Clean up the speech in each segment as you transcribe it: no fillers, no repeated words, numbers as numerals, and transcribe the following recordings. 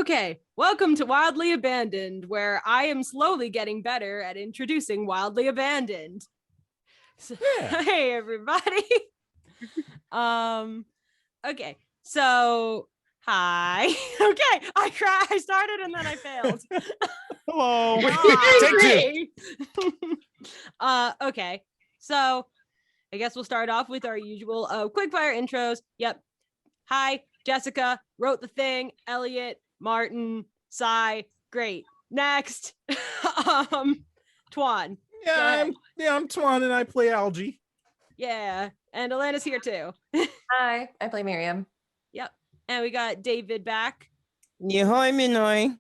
Okay, welcome to Wildly Abandoned, where I am slowly getting better at introducing Wildly Abandoned. So, Hey, everybody. Okay, so hi. Okay, I started and then I failed. Hello. Take two. Okay, so I guess we'll start off with our usual quickfire intros. Yep. Hi, Jessica, wrote the thing. Elliot, Martin, Sai, great. Next. Twan. I'm Twan and I play Algie. Yeah, and Alana's here too. Hi, I play Miriam. Yep. And we got David back. Yehoi Minoi.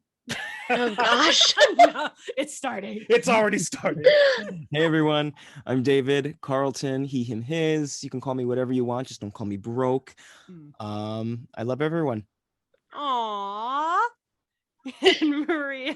Oh gosh. No, it's starting. It's already started. Hey everyone, I'm David Carlton, he, him, his. You can call me whatever you want, just don't call me broke. I love everyone. Aww. And Maria.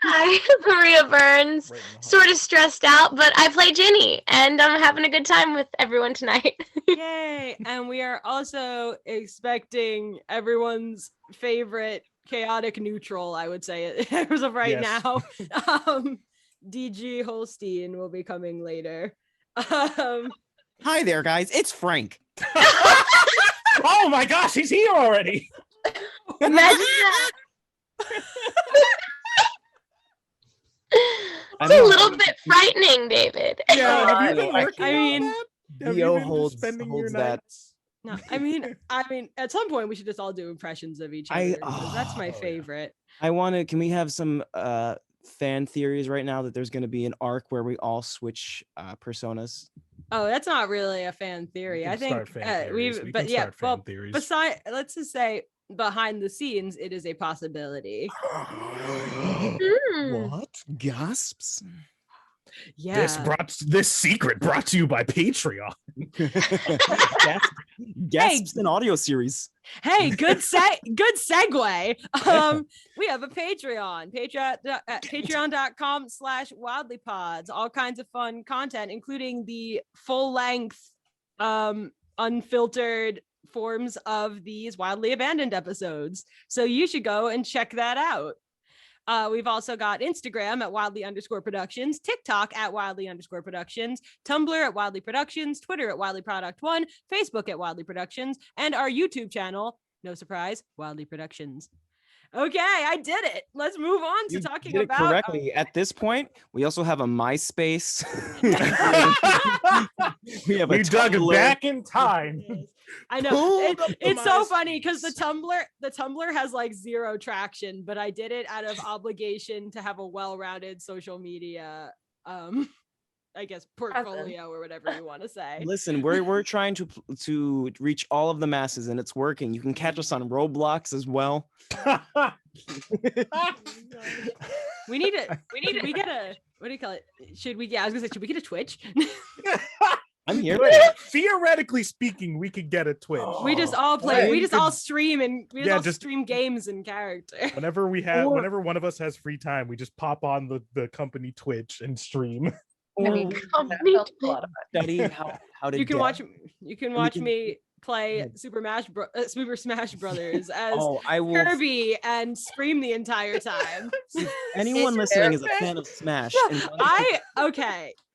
Hi, Maria Burns. Sort of stressed out, but I play Ginny, and I'm having a good time with everyone tonight. Yay. And we are also expecting everyone's favorite chaotic neutral, I would say, as of right now. DG Holstein will be coming later. Hi there, guys. It's Frank. Oh my gosh, he's here already. Imagine that. It's a little bit frightening, David. Yeah, have you been working I mean, Theo holds your that. No, I mean, at some point we should just all do impressions of each other. That's my favorite. Can we have some fan theories right now that there's going to be an arc where we all switch personas? Oh, that's not really a fan theory. I think besides, let's just say behind the scenes, it is a possibility. What? Gasps? Yeah. This secret brought to you by Patreon. Gasps an audio series. Hey, good segue. We have a Patreon, patreon.com/wildlypods. All kinds of fun content, including the full-length, unfiltered forms of these Wildly Abandoned episodes. So you should go and check that out. We've also got Instagram at Wildly_Productions, TikTok at Wildly_Productions, Tumblr at Wildly Productions, Twitter at Wildly Product 1, Facebook at Wildly Productions, and our YouTube channel, no surprise, Wildly Productions. Okay, I did it. Let's move on to talking did about it correctly. At this point, we also have a MySpace. we dug back in time. I know it's so funny because the Tumblr has like zero traction, but I did it out of obligation to have a well-rounded social media I guess portfolio or whatever you want to say. Listen, we're trying to reach all of the masses and it's working. You can catch us on Roblox as well. we get a, what do you call it? Should we get a Twitch? I'm here. Theoretically speaking, we could get a Twitch. We just all play. We just all stream and stream games and character. Whenever one of us has free time, we just pop on the company Twitch and stream. Study how to. You can watch me play Super Smash Brothers as Kirby and scream the entire time. If anyone listening is a fan of Smash.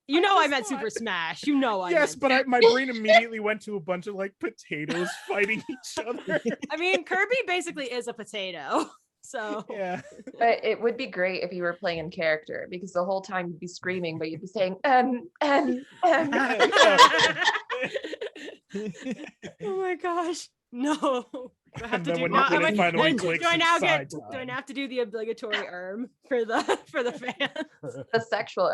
You know I meant Super Smash. You know I yes, meant but my brain immediately went to a bunch of like potatoes fighting each other. I mean, Kirby basically is a potato. So yeah, but it would be great if you were playing in character because the whole time you'd be screaming, but you'd be saying Oh my gosh, no! Do I have to do? Do I now have to do the obligatory for the fans? The sexual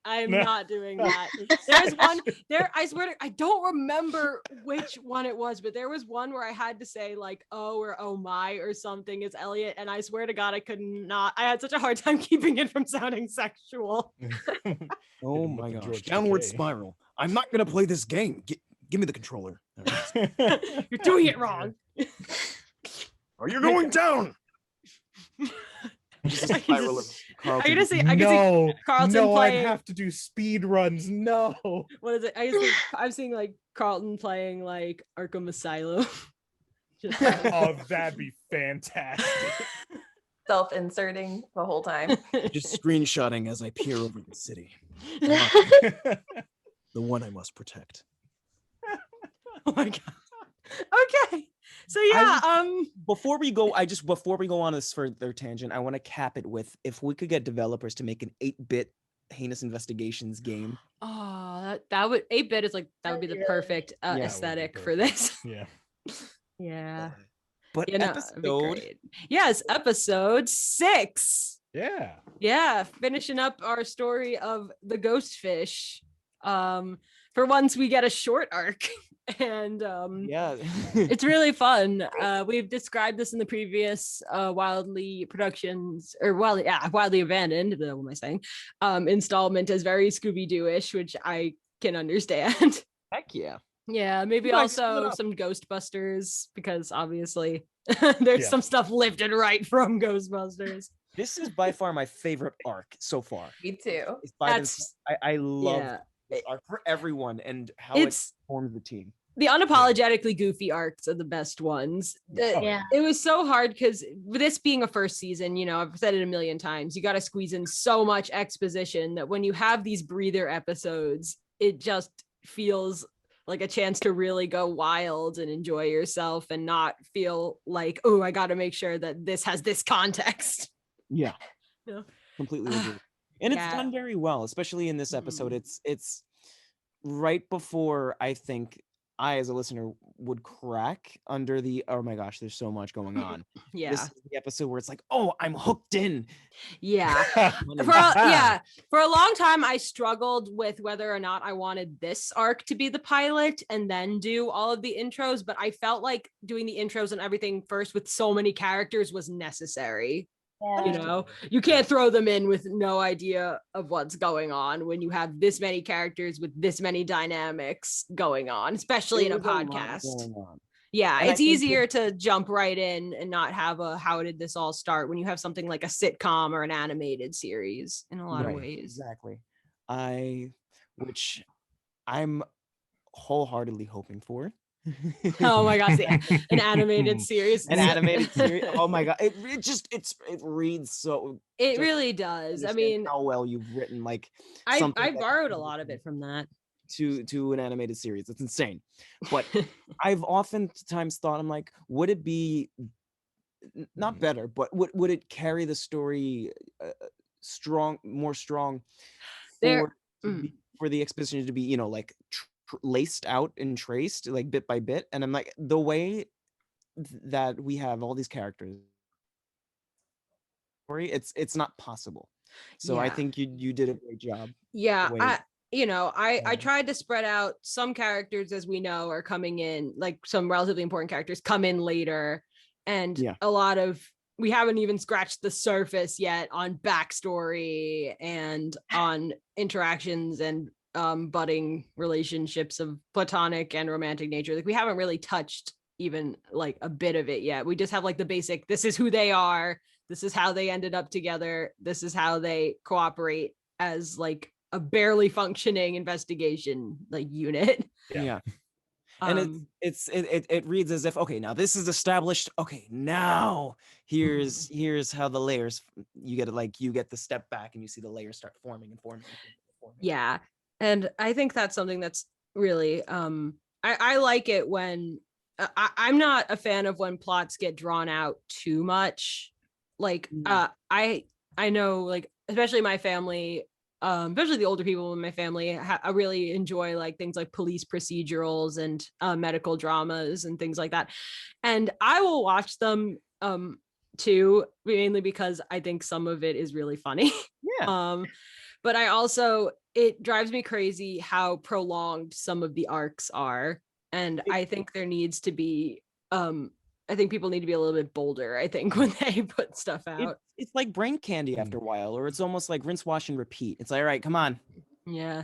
I'm not doing that. There's one there. I swear I don't remember which one it was, but there was one where I had to say like "oh" or "oh my" or something as Elliot, and I swear to God I could not. I had such a hard time keeping it from sounding sexual. Oh my gosh! Downward spiral. I'm not gonna play this game. Give me the controller. You're doing it wrong. Are you going down? I can see Carlton playing. I'd have to do speed runs. No. What is it? I'm seeing like Carlton playing like Arkham Asylum. Oh, that'd be fantastic. Self-inserting the whole time. Just screenshotting as I peer over the city. The one I must protect. Oh my god. Okay. So yeah, Before we go on this further tangent, I want to cap it with if we could get developers to make an 8-bit heinous investigations game. oh, that would 8-bit is like that would be the perfect Yeah, it would be aesthetic for perfect. this. Yeah. Yeah. But You know, it'd be episode great. Yes, episode 6. Yeah. Yeah, finishing up our story of the ghost fish. For once we get a short arc. And yeah. it's really fun. We've described this in the previous Wildly productions or Wildly Abandoned, what am I saying? Installment as very Scooby-Doo-ish, which I can understand. Heck yeah. Yeah, maybe You guys split also up. some Ghostbusters, because obviously there's some stuff lifted right from Ghostbusters. This is by far my favorite arc so far. Me too. It's by That's I love yeah. this arc for everyone and how It's it forms the team. the unapologetically goofy arcs are the best ones. Yeah. It was so hard because with this being a first season, you know, I've said it a million times, you got to squeeze in so much exposition that when you have these breather episodes, it just feels like a chance to really go wild and enjoy yourself and not feel like, oh, I got to make sure that this has this context. Yeah. Yeah. Completely agree. And it's Yeah. done very well, especially in this episode. It's right before I think I, as a listener, would crack under the, oh my gosh, there's so much going on. Yeah. This is the episode where it's like, oh, I'm hooked in. Yeah. For a long time I struggled with whether or not I wanted this arc to be the pilot and then do all of the intros, but I felt like doing the intros and everything first with so many characters was necessary. You know, you can't throw them in with no idea of what's going on when you have this many characters with this many dynamics going on, especially in a There's lot podcast. going on. Yeah, And I it's think easier to jump right in and not have a how did this all start when you have something like a sitcom or an animated series in a lot of Right, ways. Exactly. Which I'm wholeheartedly hoping for. Oh my gosh, yeah. An animated series. An animated series. Oh my god. It reads so It just really does. I understand mean, how well you've written like I something that borrowed a lot of it from that. to an animated series. It's insane. But I've oftentimes thought, I'm like, would it be not better, but would it carry the story more strong There- for the exposition to be, you know, like laced out and traced like bit by bit? And I'm like, the way that we have all these characters, it's not possible. So I Yeah. think you did a great job. Yeah, way- I tried to spread out some characters, as we know, are coming in, like some relatively important characters come in later, and Yeah. a lot of we haven't even scratched the surface yet on backstory and on interactions and budding relationships of platonic and romantic nature. Like we haven't really touched even like a bit of it yet. We just have like the basic, this is who they are, this is how they ended up together, this is how they cooperate as like a barely functioning investigation like unit. Yeah. And it reads as if, okay, now this is established. Okay, now here's how the layers, you get the step back and you see the layers start forming and forming. Yeah. And I think that's something that's really I like it when I'm not a fan of when plots get drawn out too much. Like I know, like especially my family, especially the older people in my family, I really enjoy like things like police procedurals and medical dramas and things like that. And I will watch them too, mainly because I think some of it is really funny. Yeah. But I also, it drives me crazy how prolonged some of the arcs are. And I think there needs to be, I think people need to be a little bit bolder, I think, when they put stuff out. It's like brain candy after a while, or it's almost like rinse, wash, and repeat. It's like, all right, come on. Yeah.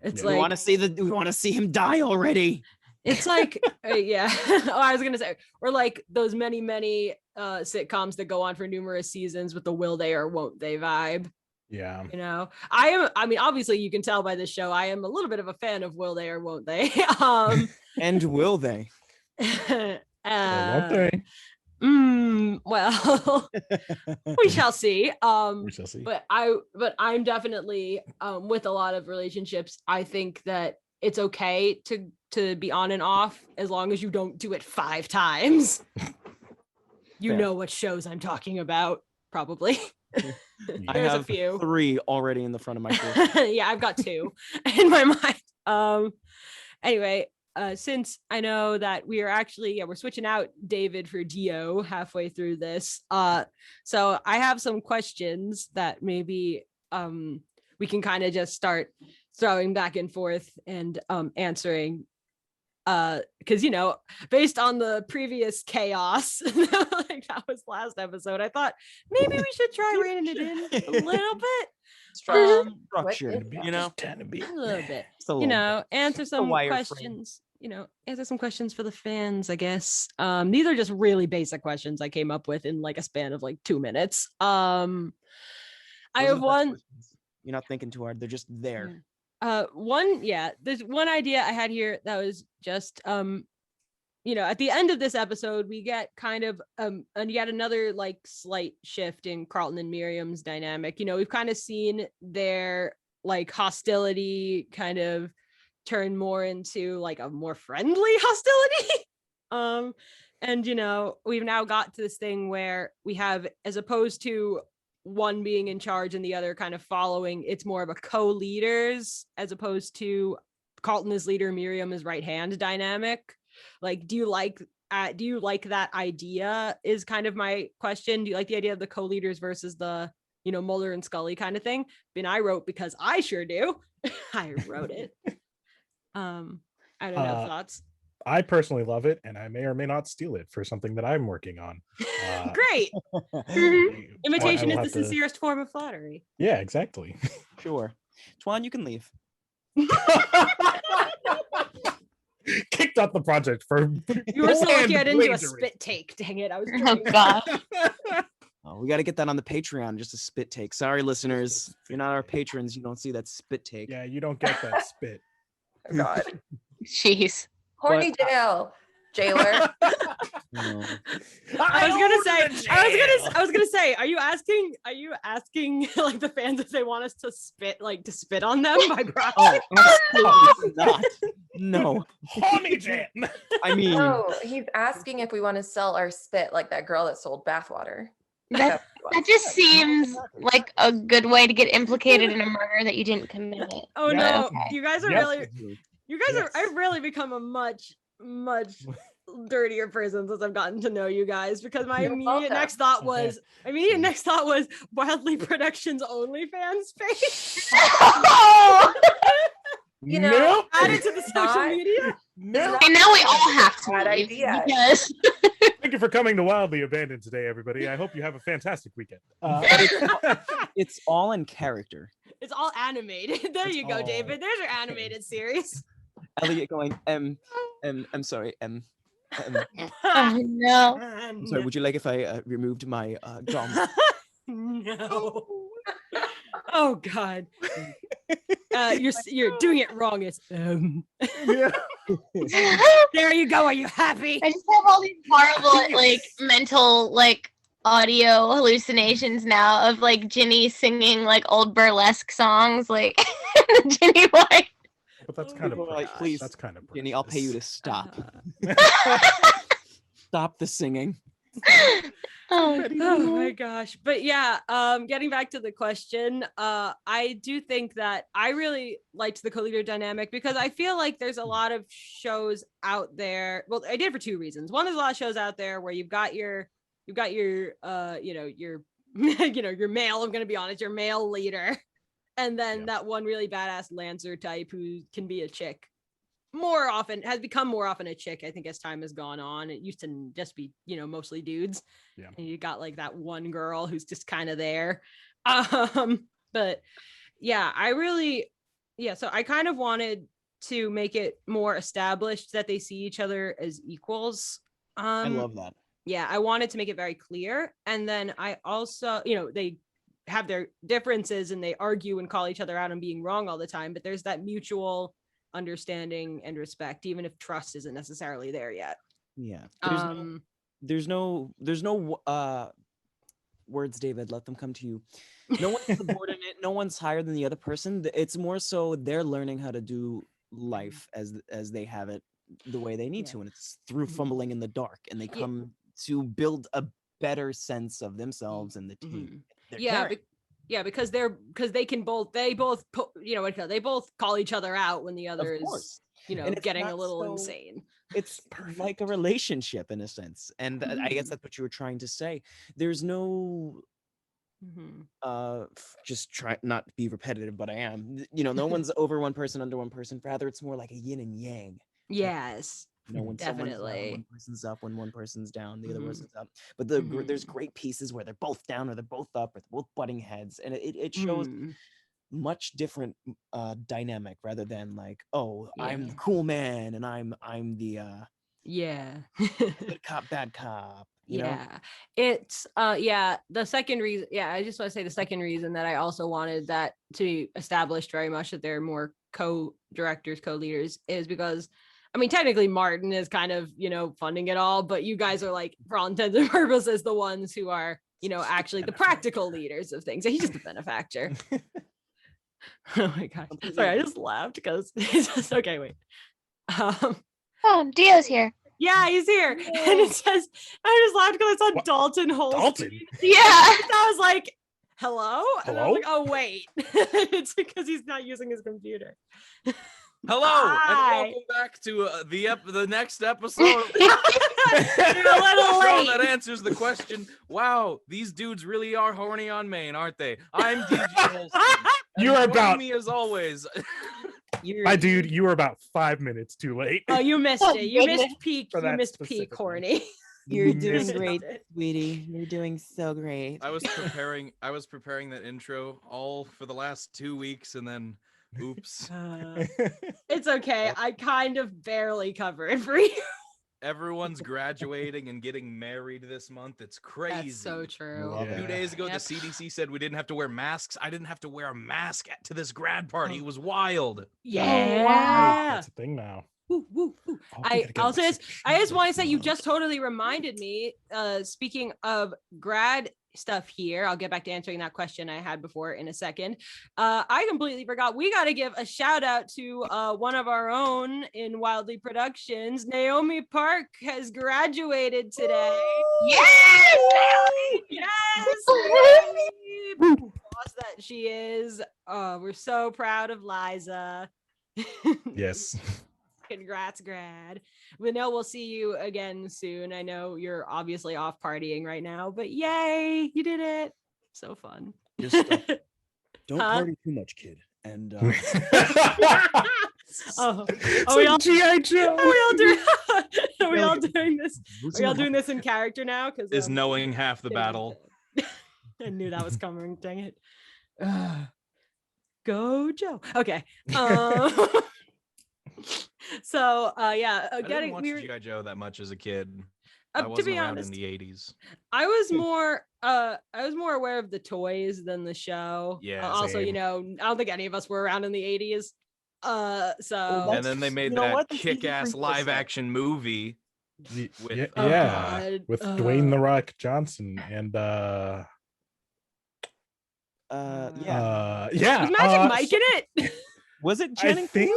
It's Yeah. like, we want to see him die already. it's like, yeah. Oh, I was gonna say, or like those many sitcoms that go on for numerous seasons with the will they or won't they vibe. Yeah. You know, I mean, obviously you can tell by this show, I am a little bit of a fan of will they or won't they. And will they? Or won't they? Well, we shall see. We shall see. But I'm definitely with a lot of relationships. I think that it's okay to be on and off as long as you don't do it 5 times. You Fair. know what shows I'm talking about, probably. I There's have a few. 3 already in the front of my face. Yeah, I've got 2 in my mind. Anyway, since I know that we are actually we're switching out David for Dio halfway through this. So I have some questions that maybe we can kind of just start throwing back and forth and answering. Because based on the previous chaos, like that was last episode, I thought maybe we should try reining it in a little bit. Structured, Trying to be A little bit. Just a little bit. Answer some wireframe. questions. Answer some questions for the fans, I guess. These are just really basic questions I came up with in like a span of like 2 minutes. I Those are have the best one. questions. You're not thinking too hard. They're just there. There's one idea I had here that was just at the end of this episode we get kind of yet another like slight shift in Carlton and Miriam's dynamic. We've kind of seen their like hostility kind of turn more into like a more friendly hostility. And we've now got to this thing where we have, as opposed to one being in charge and the other kind of following, it's more of a co-leaders as opposed to Carlton as leader, Miriam as right hand dynamic. Like, do you like that idea is kind of my question. Do you like the idea of the co-leaders versus the Mulder and Scully kind of thing? I wrote because I sure do. I wrote it. I don't know, thoughts. I personally love it, and I may or may not steal it for something that I'm working on. Great. Imitation is the sincerest form of flattery. Yeah, exactly. Sure. Twan, you can leave. Kicked off the project for You were so lucky I didn't do a plagiarism. spit take. Dang it. I was Oh gosh. Oh, we got to get that on the Patreon, just a spit take. Sorry, listeners. If you're not our patrons, you don't see that spit take. Yeah, you don't get that spit. Oh, God. Jeez. Horny jail. Jailer. No. I was gonna say, are you asking like the fans if they want us to spit on them by proxy? Oh, absolutely not. No. Honey jam. I mean, No, he's asking if we want to sell our spit like that girl that sold bathwater. That just seems like a good way to get implicated in a murder that you didn't commit. Oh Yeah. no, Okay. you guys are Yes. really I've really become a much dirtier person since I've gotten to know you guys, because my You're immediate welcome. next thought was Wildly Productions OnlyFans page. You know, Nope. Added to the social media. No. And now we all have to Bad leave idea. because Thank you for coming to Wildly Abandoned today, everybody. I hope you have a fantastic weekend. it's all in character. It's all animated. There It's you go, all- David. There's your animated series. Elliot going, I'm sorry, oh no. I'm sorry, would you like if I removed my gum? No. Oh God. You're doing it wrong. It's Yeah. there you go. Are you happy? I just have all these horrible like mental like audio hallucinations now of like Ginny singing like old burlesque songs like Ginny White. But that's kind of People are like, precious. please, That's kind of Jenny, I'll pay you to stop. Uh, Stop the singing. Oh, oh my gosh. But yeah, getting back to the question, I do think that I really liked the co-leader dynamic because I feel like there's a lot of shows out there. Well, I did for 2 reasons. One, there's a lot of shows out there where you've got your your your male, I'm gonna be honest, your male leader. And then that one really badass Lancer type who can be a chick. Has become more often a chick, I think, as time has gone on. It used to just be, mostly dudes. Yeah. And you got like that one girl who's just kind of there. But yeah, so I kind of wanted to make it more established that they see each other as equals. I love that. Yeah, I wanted to make it very clear. And then I also, they have their differences and they argue and call each other out on being wrong all the time, but there's that mutual understanding and respect, even if trust isn't necessarily there yet. Yeah. there's no words, David, let them come to you. No one's subordinate, no one's higher than the other person. It's more so they're learning how to do life as they have it the way they need to, and it's through fumbling in the dark, and they come to build a better sense of themselves and the team. Because they both they both call each other out when the other is getting a little insane. It's like a relationship in a sense, and I guess that's what you were trying to say. There's no just try not to be repetitive, but I am. No one's over one person, under one person. Rather, it's more like a yin and yang. Yes. When definitely one person's up, when one person's down, the other person's up. But there's great pieces where they're both down or they're both up or they're both butting heads, and it shows much different dynamic rather than like, I'm the cool man and I'm the good cop, bad cop. You know? It's the second reason. I just want to say the second reason that I also wanted that to be established very much that they're more co-directors, co-leaders is because technically Martin is kind of, funding it all, but you guys are like, for all intents and purposes, the ones who are, actually the practical leaders of things. He's just a benefactor. Oh my gosh. Sorry, I just laughed because it's just okay, wait. Dio's here. Yeah, he's here. And it says, I just laughed because I saw Dalton Holst. Dalton? Yeah. I was like, hello? And I was like, oh wait. It's because he's not using his computer. Hello, and welcome back to the next episode. You're a little late. That answers the question. Wow, these dudes really are horny on Maine, aren't they? I'm DJ Holston. You are about me as always. My dude, you were about 5 minutes too late. Oh, you missed it. You missed peak. For You that missed peak, horny. You're doing missed great, sweetie. You're doing so great. I was preparing that intro all for the last 2 weeks, and then oops. It's okay. I kind of barely cover it for you. Everyone's graduating and getting married this month. It's crazy. That's so true. 2 days ago, the CDC said we didn't have to wear masks. I didn't have to wear a mask to this grad party. It was wild. Yeah. That's a thing now. Woo, woo, woo. I just want to say you just totally reminded me, speaking of grad stuff here, I'll get back to answering that question I had before in a second. I completely forgot. We got to give a shout out to one of our own in Wildly Productions. Naomi Park has graduated today. Yes! Yes! Naomi! Boss that she is. We're so proud of Liza. Yes. Congrats, grad. We know we'll see you again soon. I know you're obviously off partying right now, but yay, you did it. So fun. Just don't party too much, kid. And are we all G.I. Joe? Are we all doing this? Are we all doing this in character now? Because is knowing half the battle. I knew that was coming. Dang it. Go Joe. Okay. So I didn't watch G.I. Joe that much as a kid. I wasn't to be around honest, in the 80s. I was more aware of the toys than the show. Yeah. Also, same. I don't think any of us were around in the 80s. So And then they made that kick-ass live-action movie with with Dwayne The Rock Johnson and was Magic Mike in it? Was it I Channing? think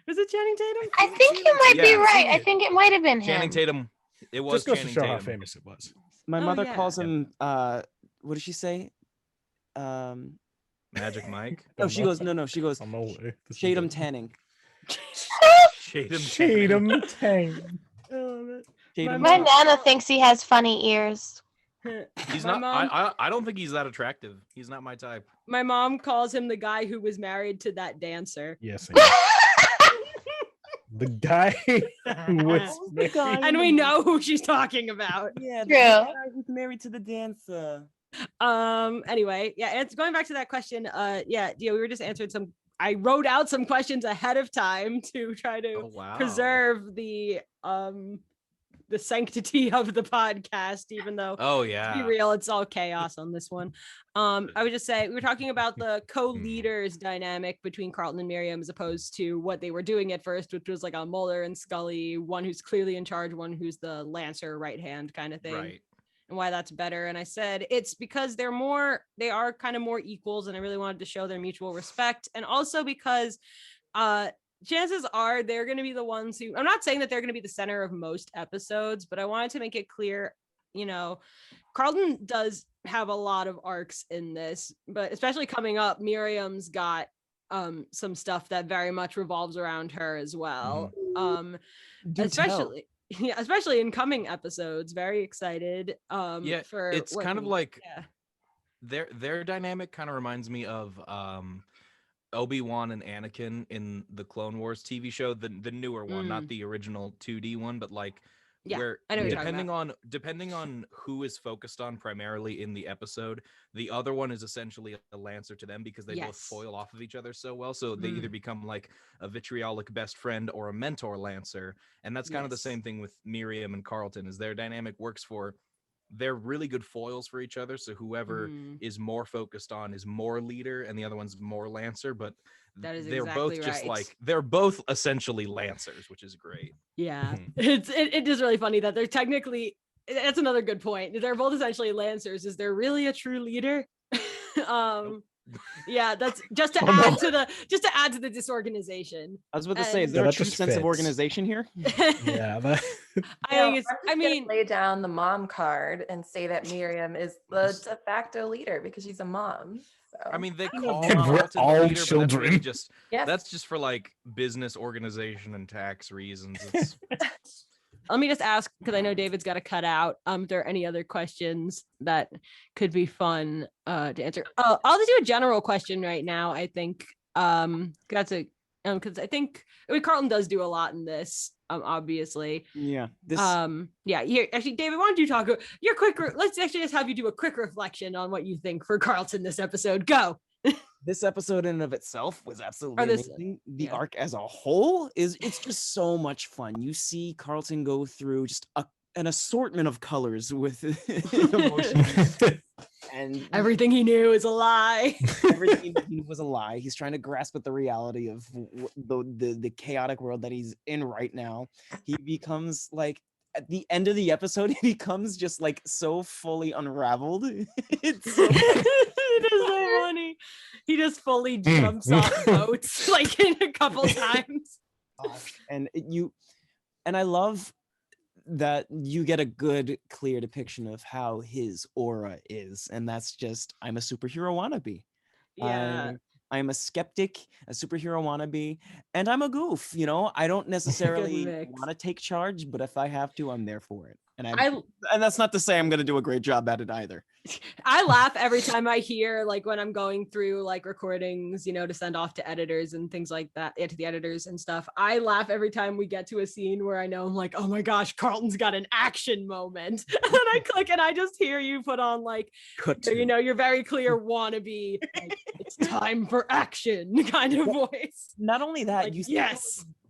Was it Channing Tatum? I think you might be Yeah. right. I think it might have been him. Channing Tatum. It was just goes to Channing show Tatum. how famous it was. My Oh, mother yeah. calls him what does she say? Magic Mike. Oh, she goes, no, she goes, I'm no way. Shadem Tanning. Shadem. Tang. Shadem My Tanning. Nana thinks he has funny ears. He's My not. mom- I don't think he's that attractive. He's not my type. My mom calls him the guy who was married to that dancer. Yes. The guy who was And we know who she's talking about. Yeah, True. the guy who's married to the dancer. Anyway, yeah, it's going back to that question. We were just answering some. I wrote out some questions ahead of time to try to Oh wow. preserve the the sanctity of the podcast, even though Oh to be yeah. real, it's all chaos on this one. I would just say we were talking about the co-leaders dynamic between Carlton and Miriam as opposed to what they were doing at first, which was like a Mulder and Scully, one who's clearly in charge, one who's the Lancer right hand kind of thing. Right. And why that's better. And I said it's because they are kind of more equals, and I really wanted to show their mutual respect. And also because chances are they're going to be the ones who, I'm not saying that they're going to be the center of most episodes, but I wanted to make it clear, Carlton does have a lot of arcs in this, but especially coming up, Miriam's got some stuff that very much revolves around her as well. Especially especially in coming episodes. Very excited for it's kind of like yeah. their dynamic kind of reminds me of Obi-Wan and Anakin in the Clone Wars TV show, the newer one, not the original 2D one, but like where I know what you're talking about. depending on who is focused on primarily in the episode, the other one is essentially a Lancer to them because they both foil off of each other so well. So they either become like a vitriolic best friend or a mentor Lancer. And that's kind of the same thing with Miriam and Carlton, is their dynamic works for, they're really good foils for each other. So whoever is more focused on is more leader and the other one's more Lancer, but that is they're exactly both just right. like, they're both essentially Lancers, which is great. Yeah. It is really funny that they're technically, that's another good point. They're both essentially Lancers. Is there really a true leader? Yeah, that's just to add to the disorganization. I was about to say, is there a true sense of organization here? Yeah. I mean, lay down the mom card and say that Miriam is the de facto leader because she's a mom. So. I mean, they call And we're Carlton all the leader, but that's children. really just that's just for like business organization and tax reasons. Let me just ask, because I know David's got to cut out. If there are any other questions that could be fun to answer? I'll just do a general question right now. I think that's a because I think Carlton does do a lot in this. Obviously. Yeah. This. Yeah. Here, actually, David, why don't you talk? Your quick. Let's actually just have you do a quick reflection on what you think for Carlton this episode. Go. This episode in and of itself was absolutely amazing. The arc as a whole it's just so much fun. You see Carlton go through just an assortment of colors with emotions. And everything he knew is a lie. Everything he knew was a lie. He's trying to grasp at the reality of the chaotic world that he's in right now. He becomes like, at the end of the episode, he becomes just like so fully unraveled. It's so it is so funny. He just fully jumps off boats like in a couple times. And I love that you get a good, clear depiction of how his aura is, and that's just, I'm a superhero wannabe. Yeah. I'm a skeptic, a superhero wannabe, and I'm a goof. I don't necessarily want to take charge, but if I have to, I'm there for it. And that's not to say I'm going to do a great job at it either. I laugh every time I hear, like, when I'm going through like recordings, to send off to editors and things like that, to the editors and stuff. I laugh every time we get to a scene where I know I'm like, oh my gosh, Carlton's got an action moment. And then I click and I just hear you put on like, your very clear wannabe, like, it's time for action kind of voice. Not only that, like,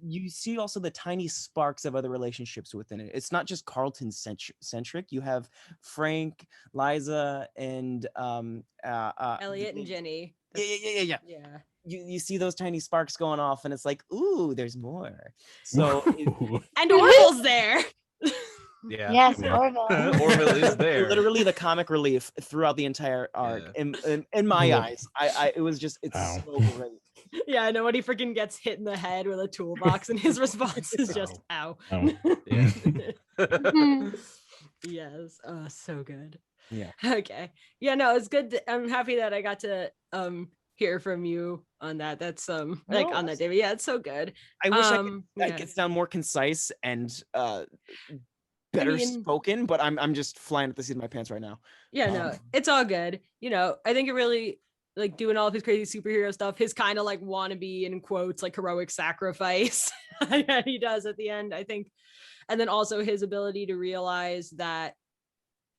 you see also the tiny sparks of other relationships within it. It's not just Carlton centric. You have Frank, Liza, and Elliot and Jenny. Yeah. You see those tiny sparks going off, and it's like, ooh, there's more. So and Orville's there. Yeah. Yes, Orville. Orville is there. Literally the comic relief throughout the entire arc. Yeah. In my eyes, it was just, it's so great. Yeah, I know when he freaking gets hit in the head with a toolbox, and his response is just "ow." Yeah. Yes. Oh, so good. Yeah. Okay. Yeah. No, it's good. I'm happy that I got to hear from you on that. That's on that, David. Yeah, it's so good. I wish I could sound more concise and better spoken, but I'm just flying at the seat of my pants right now. Yeah. No, it's all good. I think it really, like, doing all of his crazy superhero stuff, his kind of like wannabe, in quotes, like heroic sacrifice that he does at the end, I think. And then also his ability to realize that,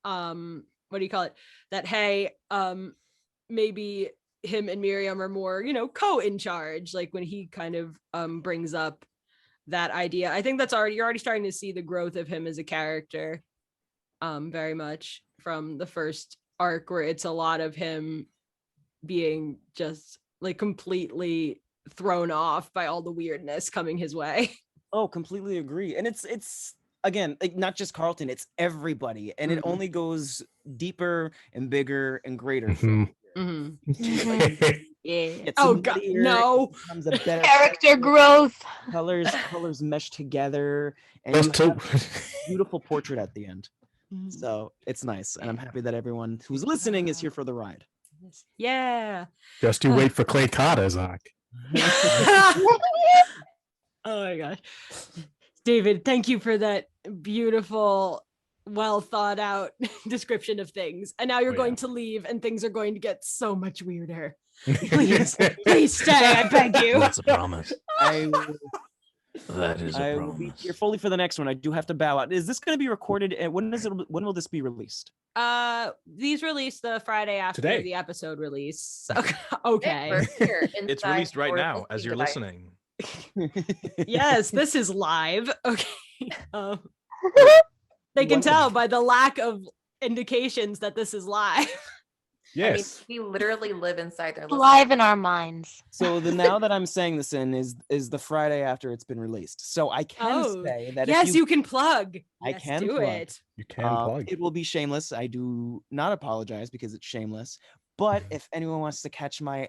what do you call it? That, hey, maybe him and Miriam are more, co in charge. Like when he kind of brings up that idea. I think you're already starting to see the growth of him as a character, very much from the first arc, where it's a lot of him being just like completely thrown off by all the weirdness coming his way. Oh, completely agree. And it's again, like, not just Carlton, it's everybody, and it only goes deeper and bigger and greater from Yeah. Oh god, no. Becomes a better Character growth. Colors mesh together, and you have a beautiful portrait at the end. So it's nice, and I'm happy that everyone who's listening is here for the ride. Yeah. Just you wait for Clay Cotta, Zach. Oh my gosh. David, thank you for that beautiful, well thought out description of things. And now you're going to leave and things are going to get so much weirder. Please stay, I beg you. That's a promise. That is a I promise. will be here fully for the next one. I do have to bow out. Is this going to be recorded? When will this be released? These released the Friday after Today. the episode release. Okay. It's released right now as you're listening. Yes, this is live. Okay. They can tell by the lack of indications that this is live. Yes. I mean, we literally live inside their Live in our minds. So now that I'm saying this is the Friday after it's been released. So I can say that yes, if you can plug. I Yes, can do plug. it. You can plug. It will be shameless. I do not apologize because it's shameless. But if anyone wants to catch my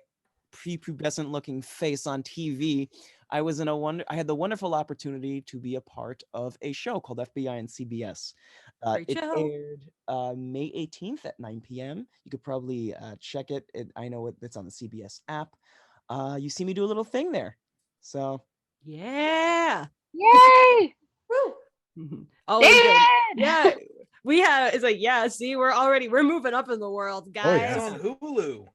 prepubescent looking face on TV, I had the wonderful opportunity to be a part of a show called FBI and CBS. It aired May 18th at 9 p.m. You could probably check it. I know it's on the CBS app. You see me do a little thing there. So Yeah. Yay! Woo! Oh, David! yeah. We have. It's like, yeah. See, we're moving up in the world, guys. It's on Hulu.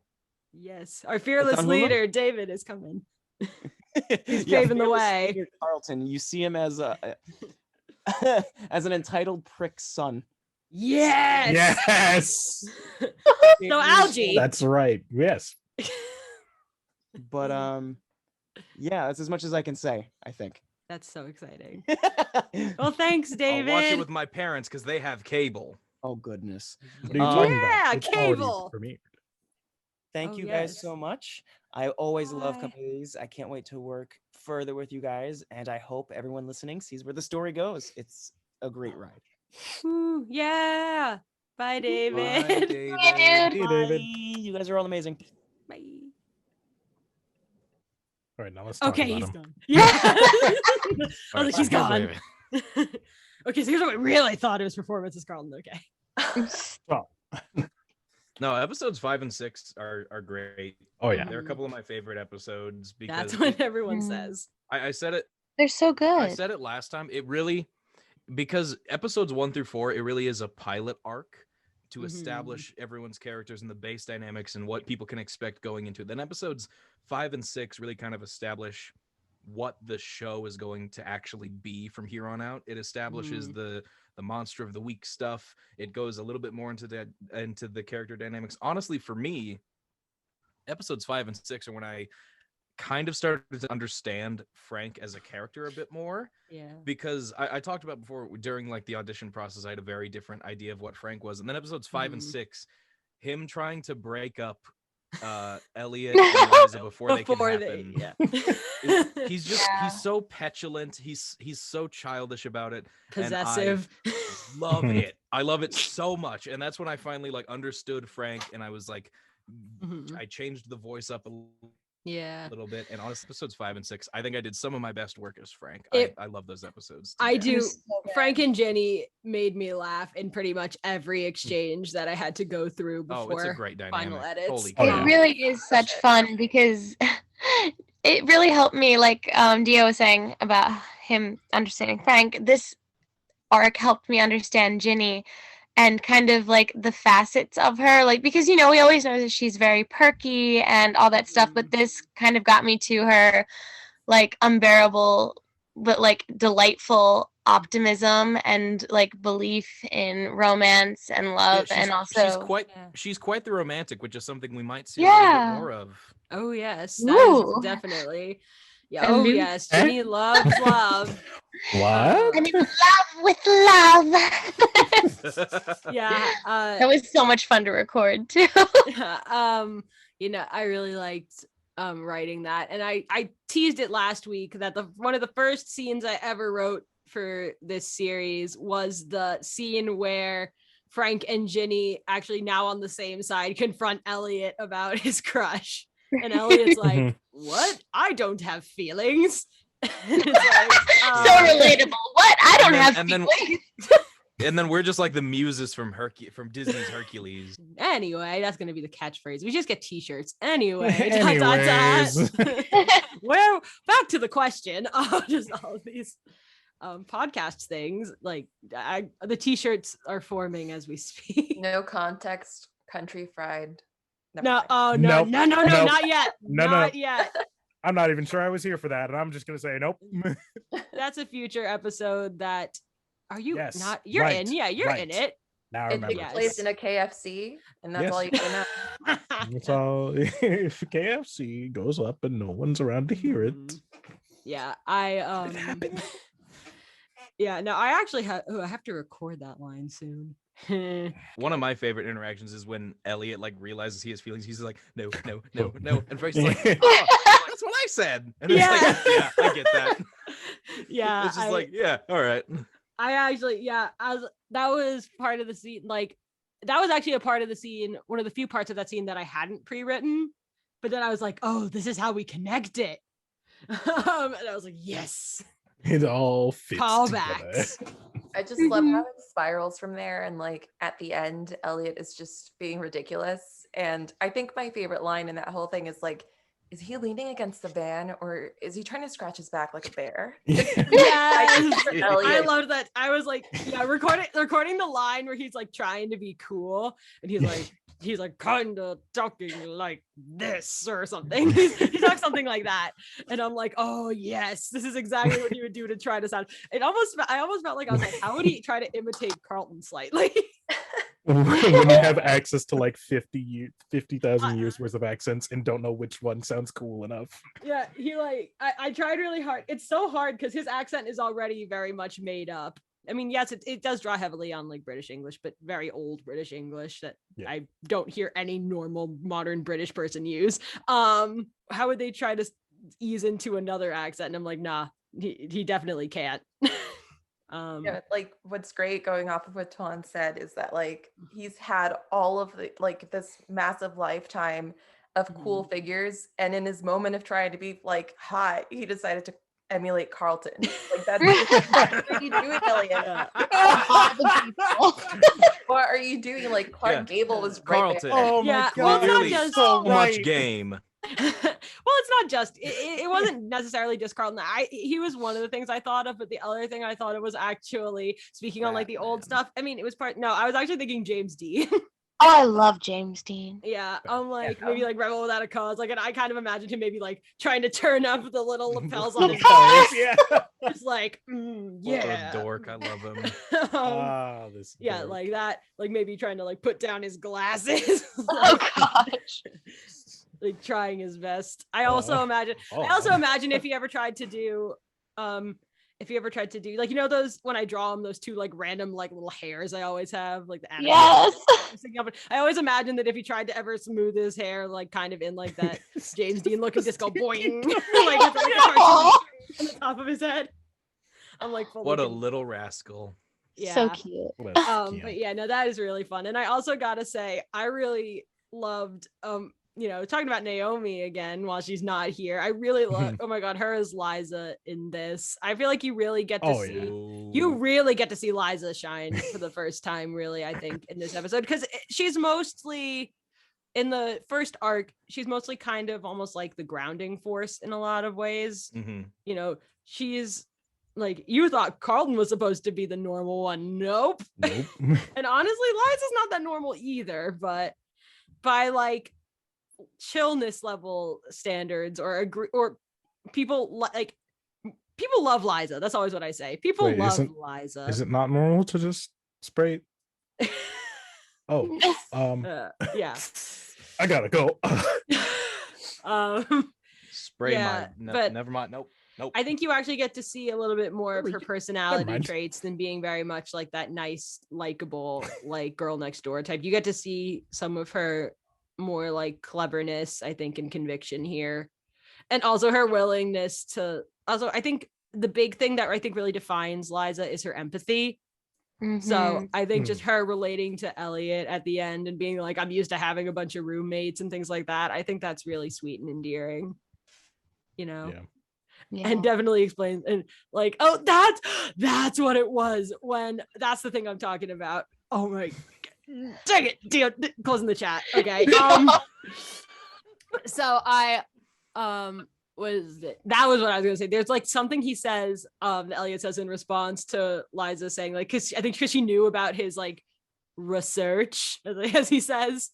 Yes, our fearless on Hulu? leader, David, is coming. He's Yeah, paving the fearless way. leader Carlton, you see him as as an entitled prick son. Yes. Yes. So algae. That's right. Yes. But yeah, that's as much as I can say, I think. That's so exciting. Well, thanks, David. I'll watch it with my parents because they have cable. Oh goodness. What are you talking Yeah, about? It's already cable. premiered. Thank Oh, you guys yes. so much. I always love Bye. coming to these. I can't wait to work further with you guys, and I hope everyone listening sees where the story goes. It's a great ride. Ooh, yeah. Bye, David. Bye, dude. See you, David. Bye. You guys are all amazing. Bye. All right, now let's talk Okay, about he's him. gone. Yeah. I All was right, like, he's bye, gone. David. Okay, so here's what we really thought of his performance as Carlton. Okay. Well, No, episodes 5 and 6 are great. oh yeah. They're a couple of my favorite episodes because That's what everyone Mm. says. I said it. They're so I good. said it last time. It really, because episodes 1 through 4, it really is a pilot arc to Mhm. establish everyone's characters and the base dynamics and what people can expect going into it. Then episodes 5 and 6 really kind of establish what the show is going to actually be from here on out. It establishes the monster of the week stuff. It goes a little bit more into the character dynamics. Honestly, for me, episodes 5 and 6 are when I kind of started to understand Frank as a character a bit more, Yeah. because I talked about before during like the audition process, I had a very different idea of what Frank was. And then episodes 5 and 6, him trying to break up Elliot and Liza before they can happen. He's so petulant. He's so childish about it. Possessive. And I love it. I love it so much. And that's when I finally like understood Frank, and I was like, Mhm. I changed the voice up a Yeah. little bit. And honestly, episodes 5 and 6, I think I did some of my best work as Frank. I love those episodes. I together. do. Frank and Jenny made me laugh in pretty much every exchange that I had to go through Oh, before it's a great dynamic. final edits. Holy Oh, It yeah. really is such fun because it really helped me, like Dio was saying about him understanding Frank. This arc helped me understand Ginny and kind of like the facets of her, like, because we always know that she's very perky and all that stuff, but this kind of got me to her like unbearable but like delightful optimism and like belief in romance and love. Yeah, And also she's quite the romantic, which is something we might see a Yeah. little bit more of. Oh yes, Ooh. definitely. Yeah. Oh yes, Ginny loves love. What? I'm in love with love. Yeah. That was so much fun to record too. I really liked writing that, and I teased it last week that one of the first scenes I ever wrote for this series was the scene where Frank and Ginny, actually now on the same side, confront Elliot about his crush, and Elliot's like, "What? I don't have feelings." It's like, So relatable. What? I don't have and feelings. And then we're just like the muses from Disney's Hercules. Anyway, that's going to be the catchphrase. We just get t-shirts. Anyway. Anyways. Well, back to the question of just all of these podcast things. Like the t-shirts are forming as we speak. No context, country fried. Never No, mind. oh no, Nope. no, Nope. not yet. No, not no. yet. I'm not even sure I was here for that, and I'm just gonna say nope. That's a future episode that are you Yes, not you're right, in? Yeah, you're right. in it. Now I It remember. takes Yes. place in a KFC, and that's Yes. all you can know. It's all if KFC goes up and no one's around to hear it. Yeah, It happened. yeah, no, I actually I have to record that line soon. One of my favorite interactions is when Elliot like realizes he has feelings. He's like, no, and Frank's like, oh, that's what I said. And it's like, yeah, I get that. Yeah, It's just like, yeah, all right. I actually, that was part of the scene. Like, that was actually a part of the scene, one of the few parts of that scene that I hadn't pre-written. But then I was like, oh, this is how we connect it. And I was like, yes. It all fits Callbacks. together. I just love how it spirals from there. And like at the end, Elliot is just being ridiculous. And I think my favorite line in that whole thing is like, is he leaning against the van or is he trying to scratch his back like a bear? Yes. I Elliot. loved that. I was like, yeah, recording the line where he's like trying to be cool and he's like kind of talking like this or something. He talks something like that, and I'm like, oh yes, this is exactly what he would do to try to sound. I almost felt like I was like, how would he try to imitate Carlton slightly? When you have access to like 50,000 years worth of accents and don't know which one sounds cool enough. Yeah, I tried really hard. It's so hard because his accent is already very much made up. I mean, yes, it does draw heavily on like British English, but very old British English that I don't hear any normal modern British person use. How would they try to ease into another accent? And I'm like, nah, he definitely can't. Yeah, like what's great going off of what Tuan said is that like he's had all of the like this massive lifetime of cool figures, and in his moment of trying to be like hot, he decided to emulate Carlton. Like that's what are you doing, Elliot? What are you doing? Like Clark Gable was right Carlton. there. Oh Yeah, my god, well, it's not Clearly just so much right. game. Well, it's not just it wasn't necessarily just Carlton. He was one of the things I thought of, but the other thing I thought of was actually speaking on like the old stuff. I mean, it was I was actually thinking James Dean. Oh, I love James Dean. Yeah, I'm like maybe like Rebel Without a Cause. Like, and I kind of imagined him maybe like trying to turn up the little lapels on his Lapels, dress. yeah. Just like What yeah, a dork. I love him. This yeah, dork. like that, like maybe trying to like put down his glasses. Oh gosh. Like trying his best. I also imagine if he ever tried to do like, you know, those when I draw him, those two like random like little hairs I always have, like the anime. Yes. I always imagine that if he tried to ever smooth his hair like kind of in like that James Dean look and just go boing like with like a cartoon on the top of his head. I'm like, What a little rascal. yeah. So cute. But yeah, no, that is really fun. And I also gotta say, I really loved you know, talking about Naomi again while she's not here. I really love oh my god, her as Liza in this. I feel like you really get to see Liza shine for the first time, really, I think, in this episode, because she's mostly in the first arc, she's mostly kind of almost like the grounding force in a lot of ways. You know, she's like, you thought Carlton was supposed to be the normal one. Nope. And honestly, Liza's not that normal either, but by like chillness level standards or people love Liza. That's always what I say. People love Liza. Is it not normal to just spray? Yeah. I gotta go. Spray but never mind. Nope. I think you actually get to see a little bit more of her personality mind. traits than being very much like that nice, likable, like girl next door type. You get to see some of her more like cleverness, I think, and conviction here. And also her willingness to also, I think the big thing that I think really defines Liza is her empathy. So I think just her relating to Elliot at the end and being like, I'm used to having a bunch of roommates and things like that. I think that's really sweet and endearing, you know? Yeah. And definitely explains and like, oh, that's what it was when that's the thing I'm talking about. Oh my God. Dang it, closing the chat. Okay. So I that was what I was gonna say. There's like something he says, that Elliot says in response to Liza saying, like, because she knew about his like research, as he says,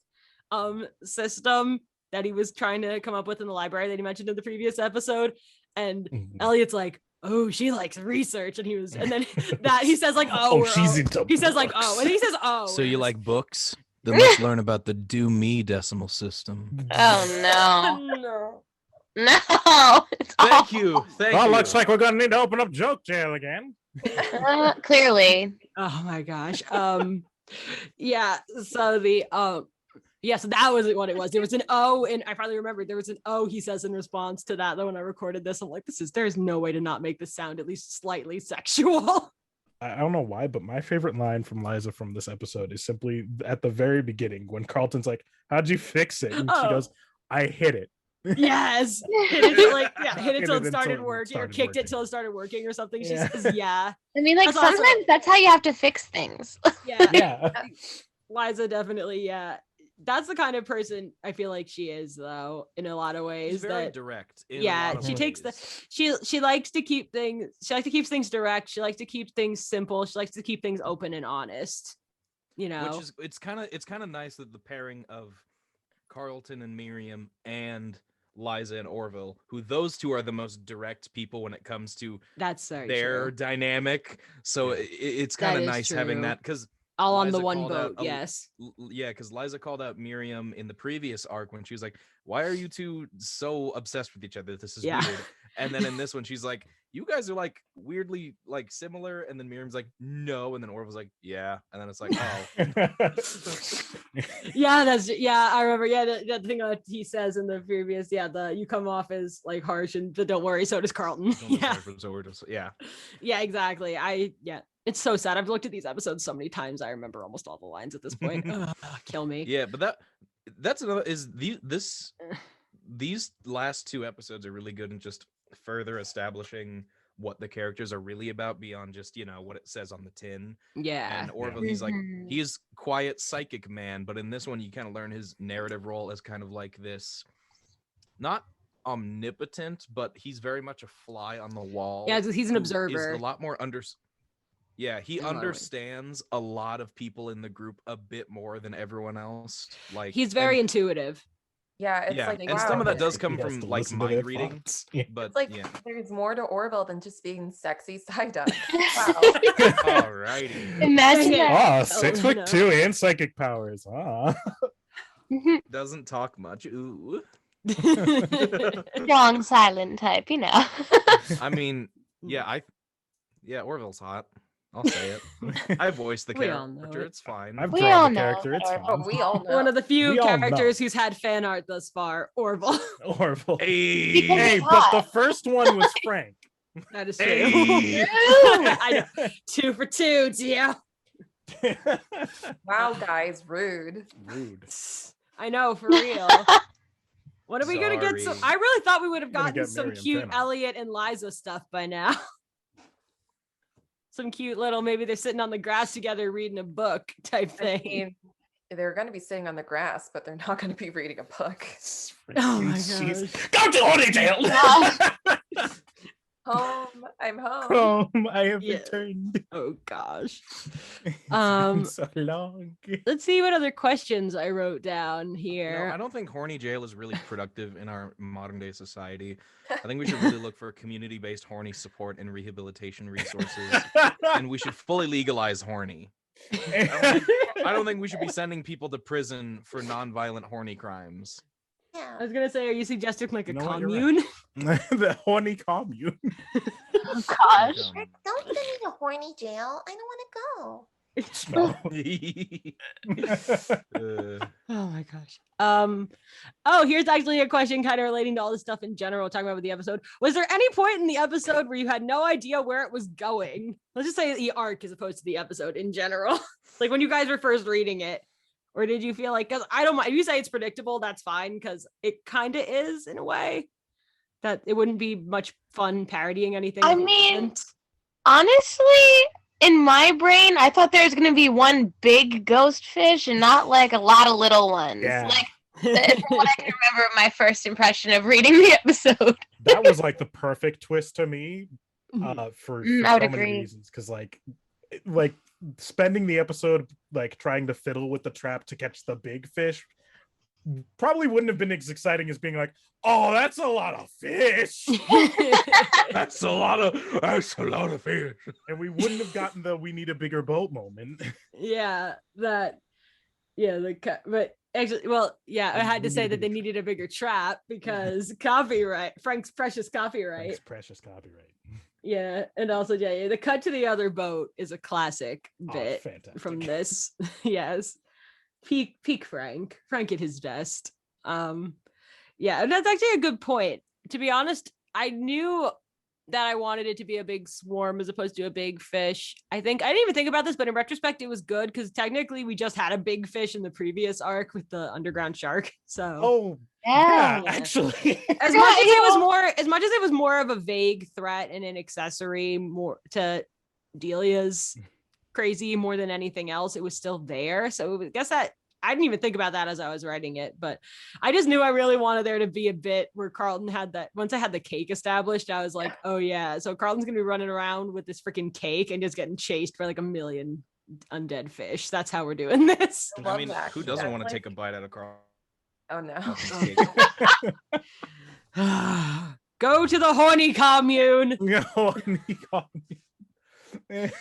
system that he was trying to come up with in the library that he mentioned in the previous episode. And Elliot's like, oh, she likes research, and then that he says like, she's into he says like, books. and then he says, oh, So you like books? Then let's learn about the do me decimal system. Oh no. no. No. Thank you. Thank Well, you. looks like we're gonna need to open up joke jail again. Clearly. Oh my gosh. Yeah. So the so that was what it was. There was an O, and I finally remembered there was an O he says in response to that. Though when I recorded this, I'm like, there's no way to not make this sound at least slightly sexual. I don't know why, but my favorite line from Liza from this episode is simply at the very beginning when Carlton's like, "How'd you fix it?" And she goes, "I hit it." Yes. Hit it till it started working, or kicked it till it started working or something. She says, yeah. I mean, like That's sometimes awesome. that's how you have to fix things. Yeah. Liza definitely, that's the kind of person I feel like she is, though, in a lot of ways. She's very direct. She takes she likes to keep things. She likes to keep things direct. She likes to keep things simple. She likes to keep things open and honest. You know, which is it's kind of nice that the pairing of Carlton and Miriam and Liza and Orville, who those two are the most direct people when it comes to their dynamic. So it's kind of nice having that, because all on the one boat. Yes. Yeah, because Liza called out Miriam in the previous arc when she was like, why are you two so obsessed with each other? This is weird. And then in this one, she's like, you guys are like weirdly like similar. And then Miriam's like, no. And then Orville's like, yeah. And then it's like, oh. I remember. Yeah, the thing that he says in the previous, you come off as like harsh, and don't worry, so does Carlton. Yeah, exactly. It's so sad. I've looked at these episodes so many times. I remember almost all the lines at this point. Kill me. Yeah, but that's another these last two episodes are really good in just further establishing what the characters are really about beyond just, what it says on the tin. Yeah. And Orville, he's like, he is quiet psychic man, but in this one you kind of learn his narrative role as kind of like this, not omnipotent, but he's very much a fly on the wall. Yeah, he's an observer. Is a lot more he understands a lot of people in the group a bit more than everyone else. Like, he's very intuitive. Yeah, it's like, and some of that does come from like mind reading. But it's like there's more to Orville than just being sexy side-eye. Wow. Alrighty. Imagine that. 6'2" and psychic powers. Doesn't talk much. Ooh. Strong silent type, I mean, Orville's hot. I'll say it. I voiced the character. It's fine. I've drawn the character. It's fine. Oh, we all know. One of the few characters who's had fan art thus far, Orville. Hey, but the first one was Frank. That is true. I know. 2 for 2, Gio. Wow, guys, rude. I know, for real. When are we gonna get some? I really thought we would have gotten some cute Elliot and Liza stuff by now. Some cute little, maybe they're sitting on the grass together reading a book type thing. I mean, they're going to be sitting on the grass, but they're not going to be reading a book. Oh my gosh. Go to Honeydale! Home. I'm home. I have returned. Oh gosh. It's been so long. Let's see what other questions I wrote down here. No, I don't think horny jail is really productive in our modern day society. I think we should really look for community-based horny support and rehabilitation resources, and we should fully legalize horny. I don't think we should be sending people to prison for non-violent horny crimes. I was gonna say, are you suggesting like a You know what, you're commune? The horny commune. Oh gosh. Don't send me to horny jail. I don't want to go. No. Oh my gosh. Here's actually a question kind of relating to all this stuff in general, talking about the episode. Was there any point in the episode where you had no idea where it was going? Let's just say the arc as opposed to the episode in general. Like when you guys were first reading it, or did you feel like, because I don't mind, if you say it's predictable, that's fine, because it kind of is in a way, that it wouldn't be much fun parodying anything. I mean, honestly, in my brain, I thought there was going to be one big ghost fish and not like a lot of little ones. Yeah. Like, from what I can remember of my first impression of reading the episode. That was like the perfect twist to me, for I so would many agree. reasons. Because like spending the episode like trying to fiddle with the trap to catch the big fish probably wouldn't have been as exciting as being like, oh, that's a lot of fish. That's a lot of fish. And we wouldn't have gotten the "we need a bigger boat" moment. But actually, well, yeah, I had to say that they needed a bigger trap because copyright, Frank's precious copyright. Frank's precious copyright. Yeah, and also the cut to the other boat is a classic bit from fantastic. this. Yes, peak Frank at his best. And that's actually a good point. To be honest, I knew that I wanted it to be a big swarm as opposed to a big fish. I didn't even think about this, but in retrospect, it was good because technically we just had a big fish in the previous arc with the underground shark. So yeah, actually, as much as it was more of a vague threat and an accessory more to Delia's crazy more than anything else, it was still there. So I guess that I didn't even think about that as I was writing it, but I just knew I really wanted there to be a bit where Carlton had that. Once I had the cake established, I was like, oh yeah, so Carlton's gonna be running around with this freaking cake and just getting chased by like a million undead fish. That's how we're doing this. I mean, who doesn't want to take a bite out of Carl? Oh no. Go to the horny commune. Horny commune.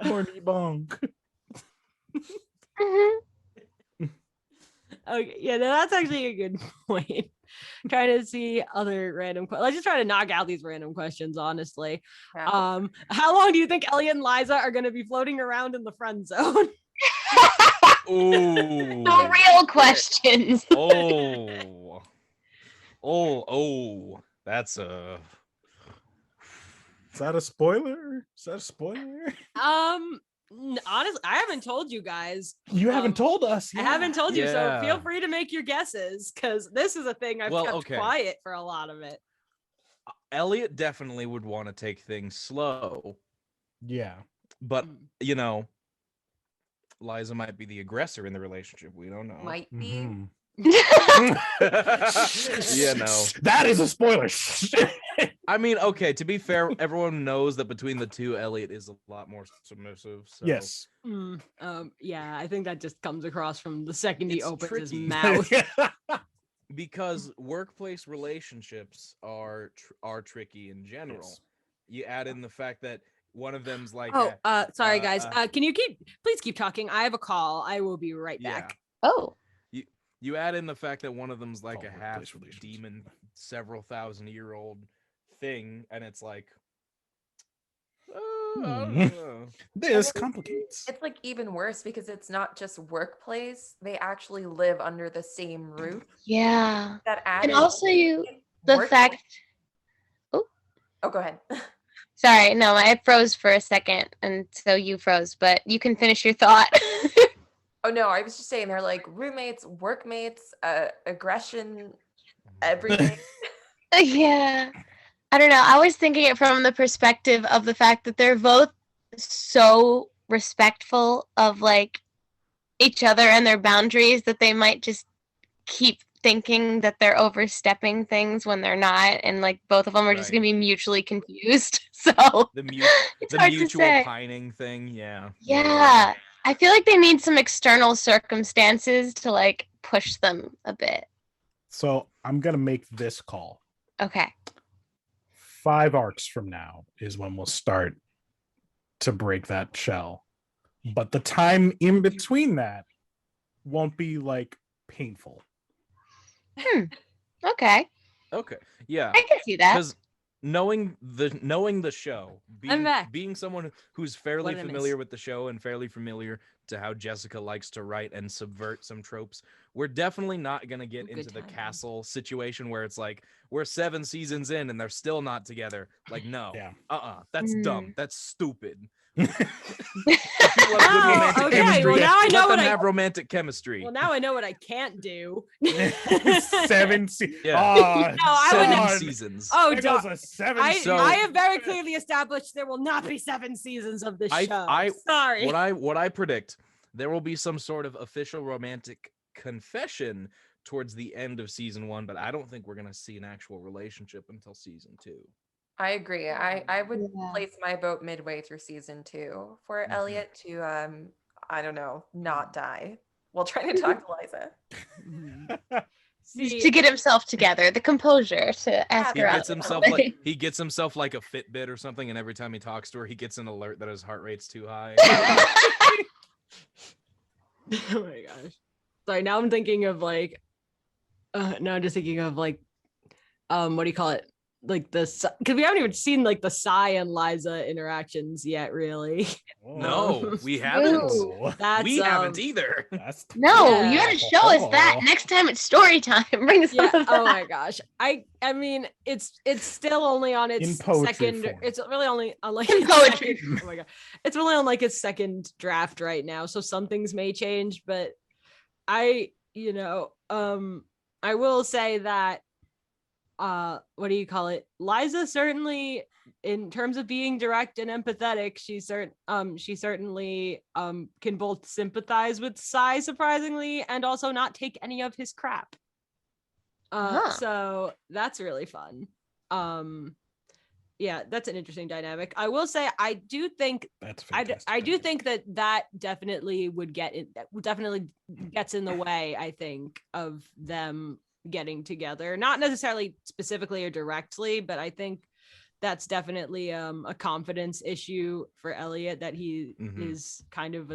Horny bonk. Okay, yeah, that's actually a good point. Trying to see other random let's just try to knock out these random questions, honestly. Yeah. How long do you think Elliot and Liza are going to be floating around in the friend zone? Ooh. The real questions. That's a. Is that a spoiler? Honestly, I haven't told you guys. You haven't told us. I haven't told you, so Yeah. feel free to make your guesses because this is a thing I've kept quiet for a lot of it. Elliot definitely would want to take things slow. Yeah. But, Liza might be the aggressor in the relationship. We don't know. Might be. Yeah, no. That is a spoiler. I mean, okay, to be fair, everyone knows that between the two, Elliot is a lot more submissive. So. Yes. Yeah, I think that just comes across from the second he opens his tricky. mouth. Because workplace relationships are tricky in general. Yes. You add in the fact that one of them's like, sorry guys, can you please keep talking? I have a call. I will be right back. Oh. You add in the fact that one of them's like a half demon, several thousand-year-old thing, and it's like, I don't know. This complicates. It's like even worse because it's not just workplace; they actually live under the same roof. Yeah. That and also the fact. Oh, go ahead. Sorry, no, I froze for a second, and so you froze, but you can finish your thought. Oh no, I was just saying they're like roommates, workmates, aggression, everything. Yeah. I don't know. I was thinking it from the perspective of the fact that they're both so respectful of like each other and their boundaries that they might just keep thinking that they're overstepping things when they're not, and like both of them are just gonna be mutually confused. So the it's hard mutual to say. pining thing, Yeah. I feel like they need some external circumstances to like push them a bit. So I'm gonna make this call. Okay. 5 arcs from now is when we'll start to break that shell. But the time in between that won't be like painful. Okay. Okay. Yeah. I can see that. Because knowing the show, being someone who's fairly familiar with the show and fairly familiar to how Jessica likes to write and subvert some tropes, we're definitely not gonna get into the castle situation where it's like we're 7 seasons in and they're still not together. Like, no, that's dumb. That's stupid. People have good romantic chemistry. Well, now I know Let them have romantic chemistry. Well, now I know what I can't do. 7 seasons. Yeah. No, I 7 seasons. Oh, I have very clearly established there will not be 7 seasons of this show. Sorry. What I predict, there will be some sort of official romantic confession towards the end of season 1, but I don't think we're gonna see an actual relationship until season 2. I agree. I would place my vote midway through season 2 for Elliot to I don't know, not die while trying to talk to Liza. To get himself together, the composure to ask her out. He gets himself like a Fitbit or something, and every time he talks to her, he gets an alert that his heart rate's too high. Oh my gosh. Sorry, now I'm thinking of like what do you call it? Like because we haven't even seen like the Sai and Liza interactions yet, really. No, we haven't. We haven't either. You gotta show us that next time it's story time. Bring us some of that. Oh my gosh, I mean it's still only on its second. Form. It's really only on like poetry. Oh my god, it's really on like its second draft right now. So some things may change, but I will say that. What do you call it? Liza certainly, in terms of being direct and empathetic, she certainly can both sympathize with Sai surprisingly and also not take any of his crap. So that's really fun. Yeah, that's an interesting dynamic. I will say I do think that's fantastic. I do think that definitely definitely gets in the way, I think, of them getting together, not necessarily specifically or directly, but I think that's definitely a confidence issue for Elliot, that he is kind of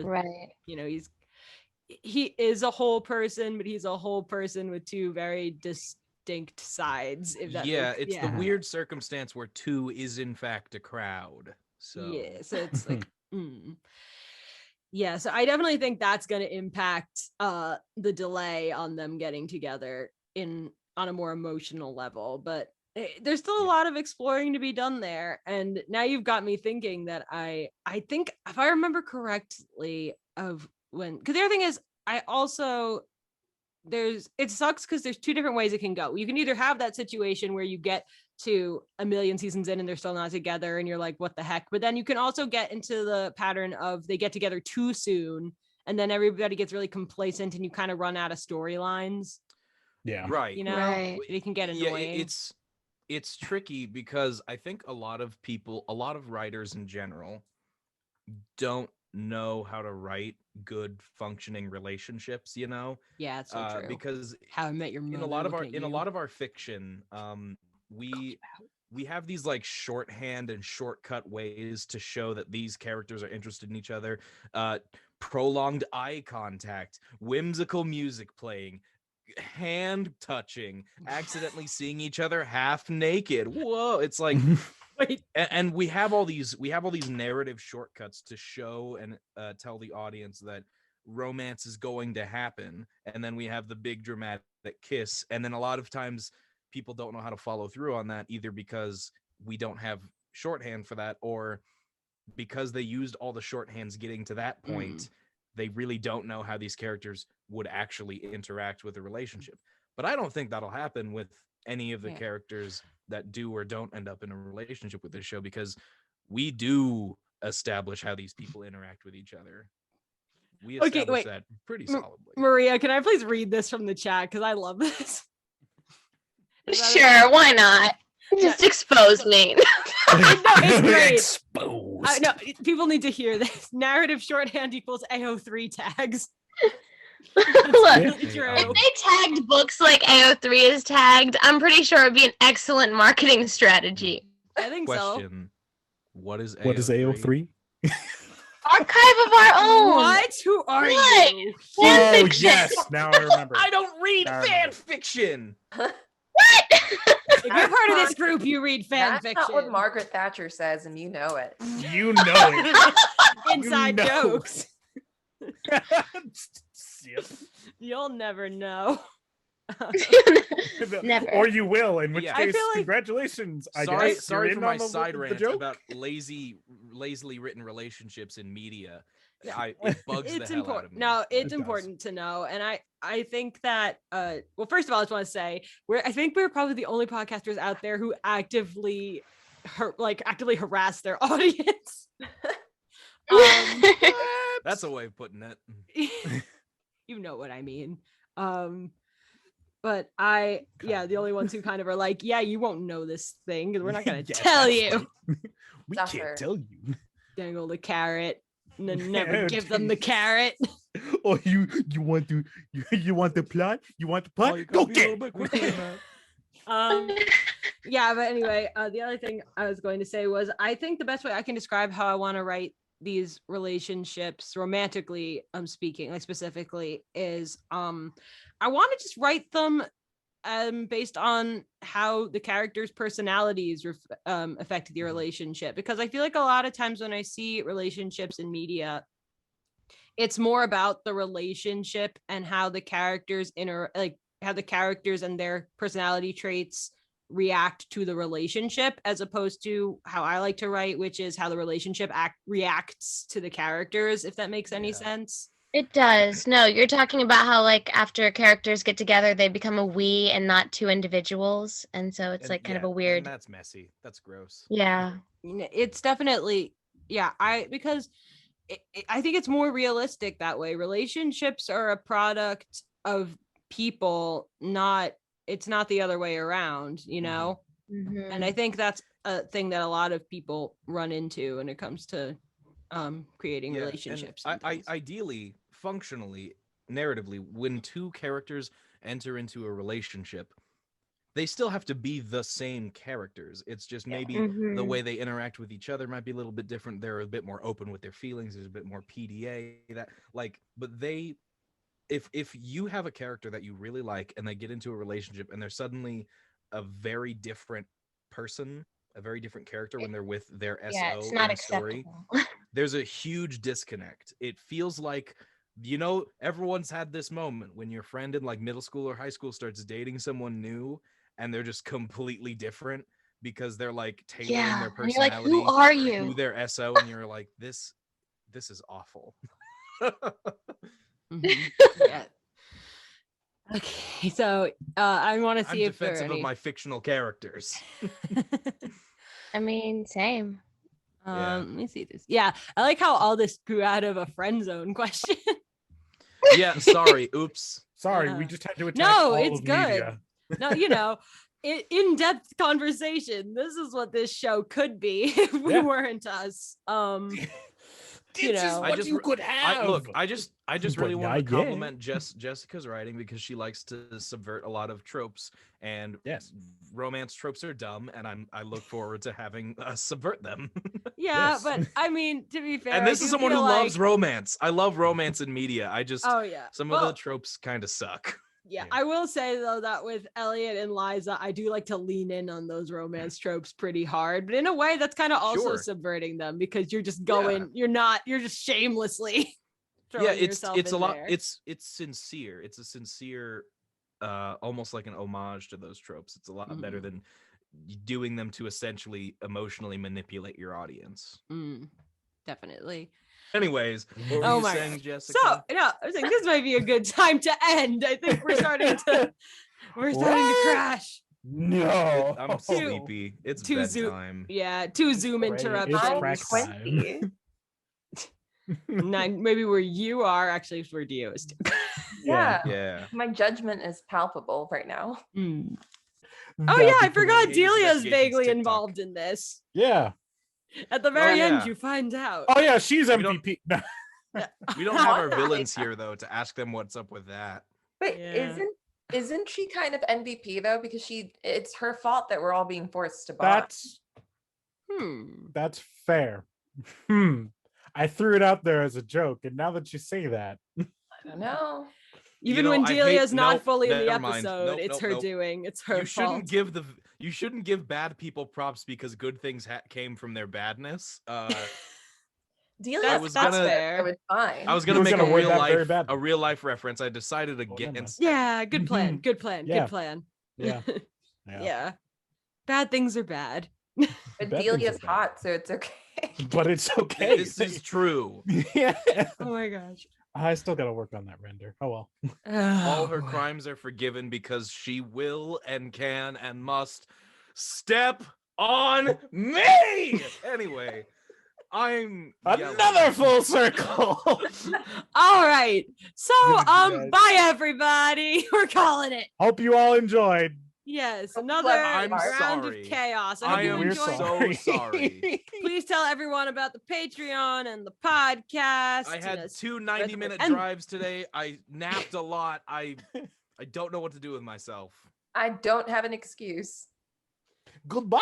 he is a whole person, but he's a whole person with 2 very distinct sides. It's the weird circumstance where 2 is in fact a crowd. So it's like so I definitely think that's going to impact the delay on them getting together on a more emotional level, but there's still a lot of exploring to be done there. And now you've got me thinking that I think, if I remember correctly, because the other thing is, it sucks because there's 2 different ways it can go. You can either have that situation where you get to a million seasons in and they're still not together and you're like, what the heck? But then you can also get into the pattern of they get together too soon and then everybody gets really complacent and you kind of run out of storylines. Yeah. Right. It can get annoying. It's tricky because I think a lot of writers in general don't know how to write good functioning relationships, Yeah, it's so true. Because How I Met Your Mother, in a lot of our fiction, we have these like shorthand and shortcut ways to show that these characters are interested in each other. Prolonged eye contact, whimsical music playing, hand touching, accidentally seeing each other half naked. Whoa, it's like and we have all these narrative shortcuts to show and tell the audience that romance is going to happen, and then we have the big dramatic kiss, and then a lot of times people don't know how to follow through on that, either because we don't have shorthand for that or because they used all the shorthands getting to that point. They really don't know how these characters would actually interact with a relationship. But I don't think that'll happen with any of the characters that do or don't end up in a relationship with this show, because we do establish how these people interact with each other. We establish that pretty solidly. Maria, can I please read this from the chat? Because I love this. Sure, why not? Just expose me. No, it's great. Exposed. No, people need to hear this. Narrative shorthand equals AO3 tags. Look, if they tagged books like AO3 is tagged, I'm pretty sure it'd be an excellent marketing strategy. I think Question. What is AO3? Archive of our own. What? Who are you? Fan fiction. Yes, now I remember. I don't read fan fiction. What? If you're part of this group, you read fan That's fiction. not what Margaret Thatcher says, and you know it. You know it. Inside You know. jokes. Yep. You'll never know. Never. Or you will, in which Yeah. I case, feel like- congratulations. I Sorry, guess. sorry You're for in my on the side rant joke. about lazily written relationships in media. It bugs the It's hell out important. of me. No, it's does. important to know. And I think that well, first of all, I just want to say I think we're probably the only podcasters out there who actively harass their audience. That's a way of putting it. You know what I mean. But the only ones who kind of are like, yeah, you won't know this thing because we're not gonna tell that's you. right. We Suffer. can't tell you. Dangle the carrot and then never Yeah, give them the carrot. Oh, you want the plot? You want the plot? Oh, you Go gotta be a get little bit quicker than that. Yeah, but anyway, the other thing I was going to say was I think the best way I can describe how I want to write these relationships romantically speaking, like specifically, is I want to just write them based on how the characters' personalities affect the relationship, because I feel like a lot of times when I see relationships in media, it's more about the relationship and how the characters how the characters and their personality traits react to the relationship, as opposed to how I like to write, which is how the relationship reacts to the characters, if that makes any sense. It does. No, you're talking about how, like, after characters get together, they become a we and not two individuals. And so it's like kind of a weird. And that's messy. That's gross. Yeah. It's definitely, because I think it's more realistic that way. Relationships are a product of people, it's not the other way around, you know? Mhm. And I think that's a thing that a lot of people run into when it comes to creating relationships. Ideally, functionally, narratively, when two characters enter into a relationship, they still have to be the same characters. It's just maybe the way they interact with each other might be a little bit different. They're a bit more open with their feelings. There's a bit more PDA but if you have a character that you really like and they get into a relationship and they're suddenly a very different person, a very different character when they're with their SO it's in not the story, there's a huge disconnect. It feels like, everyone's had this moment when your friend in like middle school or high school starts dating someone new and they're just completely different because they're like tailoring their And you're like, personality who are you? to their SO, and you're like, this is awful. Yeah. Okay, so I want to I'm see if there are defensive any... of my fictional characters. I mean, same. Let me see this. Yeah, I like how all this grew out of a friend zone question. Yeah, sorry. Oops. Sorry, Yeah. we just had to attack No, all it's of good. media. No, in-depth conversation. This is what this show could be if we weren't us. This is what you could have. I just But really want to not yet. compliment Jessica's writing, because she likes to subvert a lot of tropes, and romance tropes are dumb, and I look forward to having us subvert them. Yeah, Yes. but I mean, to be fair, And this I is do someone who feel loves like- romance. I love romance in media. Some of Well, the tropes kind of suck. Yeah, I will say though that with Elliot and Liza, I do like to lean in on those romance tropes pretty hard, but in a way that's kind of also Sure. subverting them, because you're just going, you're just shamelessly throwing yourself it's in a lot. there. It's sincere. It's a sincere, almost like an homage to those tropes. It's a lot better than doing them to essentially emotionally manipulate your audience. Definitely. Anyways, what were Oh you my saying, God. Jessica? So I was saying this might be a good time to end. I think we're starting to crash. No, I'm sleepy. It's bedtime. Two Zoom It's interruptions. crack time. 9, maybe where you are, actually it's where Dio is too. Yeah. My judgment is palpable right now. Oh yeah, I forgot Hades Delia's Investigations vaguely TikTok. involved in this. Yeah. At the very end, yeah. you find out. Oh yeah, she's We don't- MVP. No. We don't have our villains here though to ask them what's up with that. But Yeah. isn't she kind of MVP though? Because it's her fault that we're all being forced to bond. That's fair. I threw it out there as a joke, and now that you say that, I don't know. Even when Delia's not fully in the episode, it's her doing. It's her fault. You shouldn't give bad people props because good things came from their badness. Delia was fair. I was gonna make a real life reference. I decided against. Yeah, good plan. Good plan. Yeah. Good plan. Yeah. Yeah. Bad things are bad. But Delia's hot, so it's okay. But it's okay. This is true. Yeah. Oh my gosh. I still gotta work on that render. Oh well. All her crimes are forgiven because she will and can and must step on me. Anyway, I'm another full circle. All right. So bye everybody. We're calling it. Hope you all enjoyed. Yes, another round of chaos. I am so sorry. Please tell everyone about the Patreon and the podcast. I had 2 90-minute drives today. I napped a lot. I don't know what to do with myself. I don't have an excuse. Goodbye.